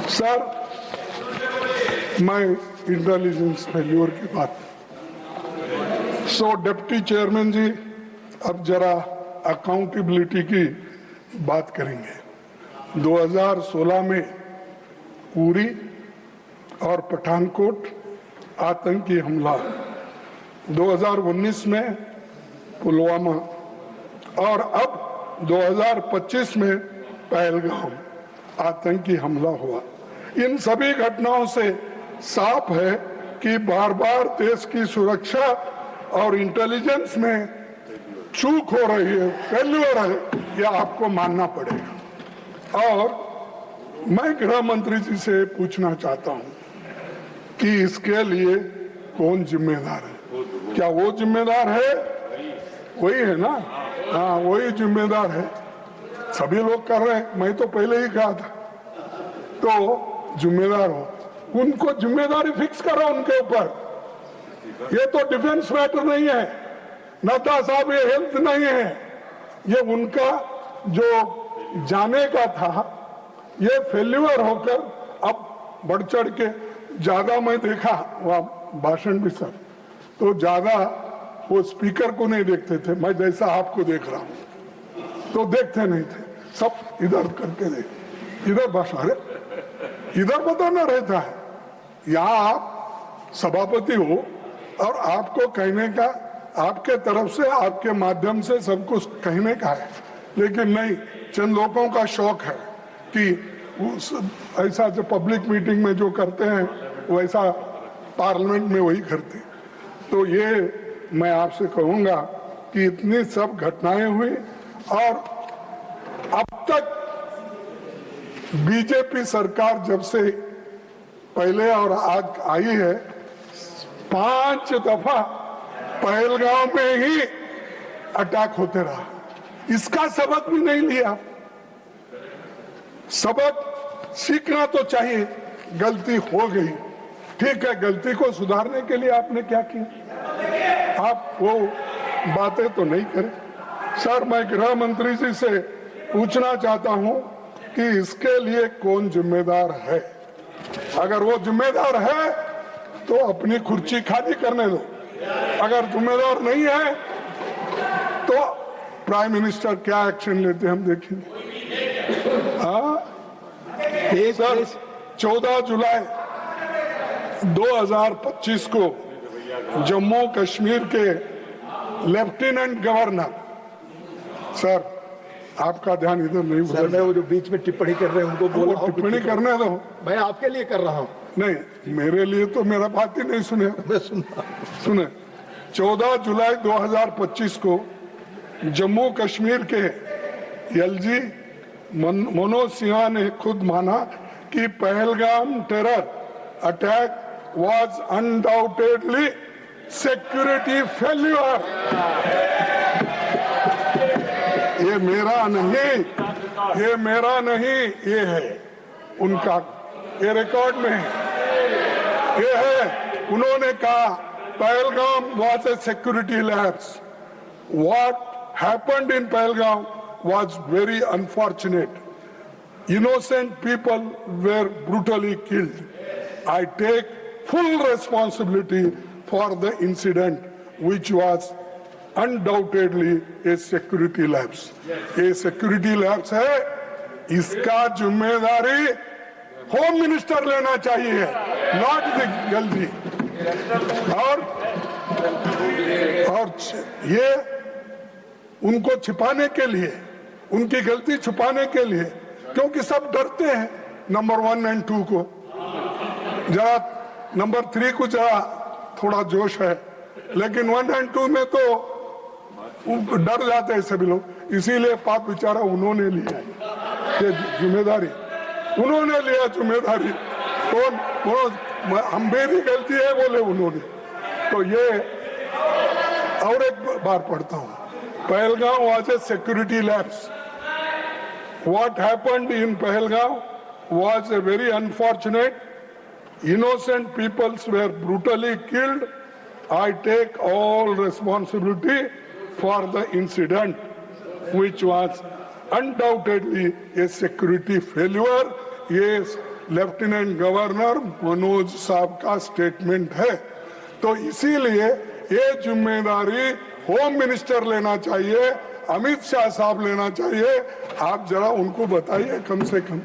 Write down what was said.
Sir, मैं intelligence failure की बात डिप्टी चेयरमैन जी अब जरा अकाउंटेबिलिटी की बात करेंगे। 2016 में उरी और पठानकोट आतंकी हमला, 2019 में पुलवामा और अब 2025 में पहलगाम आतंकी हमला हुआ। इन सभी घटनाओं से साफ है कि बार बार देश की सुरक्षा और इंटेलिजेंस में चूक हो रही है, फेल्यूर है, यह आपको मानना पड़ेगा। और मैं गृह मंत्री जी से पूछना चाहता हूं कि इसके लिए कौन जिम्मेदार है? क्या वो जिम्मेदार है? वही है ना? हाँ, वही जिम्मेदार है। सभी लोग कर रहे हैं, मैं तो पहले ही कहा था। तो जिम्मेदार हो, उनको जिम्मेदारी फिक्स करो उनके ऊपर। ये तो डिफेंस मैटर नहीं है, नड्डा साहब, ये हेल्थ नहीं है, ये उनका जो जाने का था, ये फेल्यूर होकर अब बढ़ चढ़ के ज्यादा मैं देखा वहां भाषण भी सर, तो ज्यादा वो स्पीकर को नहीं देखते थे, मैं जैसा आपको देख रहा हूं तो देखते नहीं थे, सब इधर करके देख, इधर भाषण, अरे इधर बताना रहता है। यहाँ आप सभापति हो और आपको कहने का, आपके तरफ से, आपके माध्यम से सब कुछ कहने का है, लेकिन नहीं, चंद लोगों का शौक है कि ऐसा जो पब्लिक मीटिंग में जो करते हैं वैसा पार्लियामेंट में वही करते। तो ये मैं आपसे कहूंगा कि इतनी सब घटनाएं हुई और अब तक बीजेपी सरकार जब से पहले और आज आई है, 5 दफा पहलगाम में ही अटैक होते रहा। इसका सबक भी नहीं लिया। सबक सीखना तो चाहिए, गलती हो गई, ठीक है, गलती को सुधारने के लिए आपने क्या किया? आप वो बातें तो नहीं करें। सर, मैं गृह मंत्री जी से पूछना चाहता हूं कि इसके लिए कौन जिम्मेदार है? अगर वो जिम्मेदार है तो अपनी कुर्सी खाली करने दो, अगर जिम्मेदार नहीं है तो प्राइम मिनिस्टर क्या एक्शन लेते हम देखेंगे। हाँ सर, 14 जुलाई 2025 को जम्मू कश्मीर के लेफ्टिनेंट गवर्नर, सर आपका ध्यान इधर नहीं, सर मैं वो जो बीच में टिप्पणी कर रहे हैं उनको बोलो, टिप्पणी करने दो। मैं आपके लिए कर रहा हूं। नहीं, मेरे लिए तो मेरा बात ही नहीं सुने। सुने, 14 जुलाई 2025 को जम्मू कश्मीर के एलजी मनोज सिन्हा ने खुद माना कि Pahalgam terror attack was undoubtedly security failure. ये मेरा नहीं, ये मेरा नहीं, ये है उनका, ये रिकॉर्ड में है, ये है। उन्होंने कहा Pahalgam was a security lapse, what happened in Pahalgam was very unfortunate. Innocent people were brutally killed. I take full responsibility for the incident, which was undoubtedly a security lapse. ये security lapse है, इसका जिम्मेदारी होम मिनिस्टर लेना चाहिए, not the जल्दी। और ये उनको छिपाने के लिए, उनकी गलती छुपाने के लिए, क्योंकि सब डरते हैं नंबर 1 और 2 को, जरा नंबर 3 को जरा थोड़ा जोश है, लेकिन 1 और 2 में तो डर जाते हैं सभी लोग। इसीलिए पाप बेचारा उन्होंने लिया ये जिम्मेदारी, उन्होंने लिया जिम्मेदारी। कौन? हम मेरी गलती है बोले उन्होंने। तो ये और एक बार पढ़ता हूं, Pahalgam was a security lapse. What happened in Pahalgam was a very unfortunate. Innocent peoples were brutally killed. I take all responsibility for the incident, which was undoubtedly a security failure. Yes, lieutenant governor Manoj साहब का statement है। तो इसीलिए ये जिम्मेदारी home minister लेना चाहिए, अमित शाह साहब लेना चाहिए। आप जरा उनको बताइए कम से कम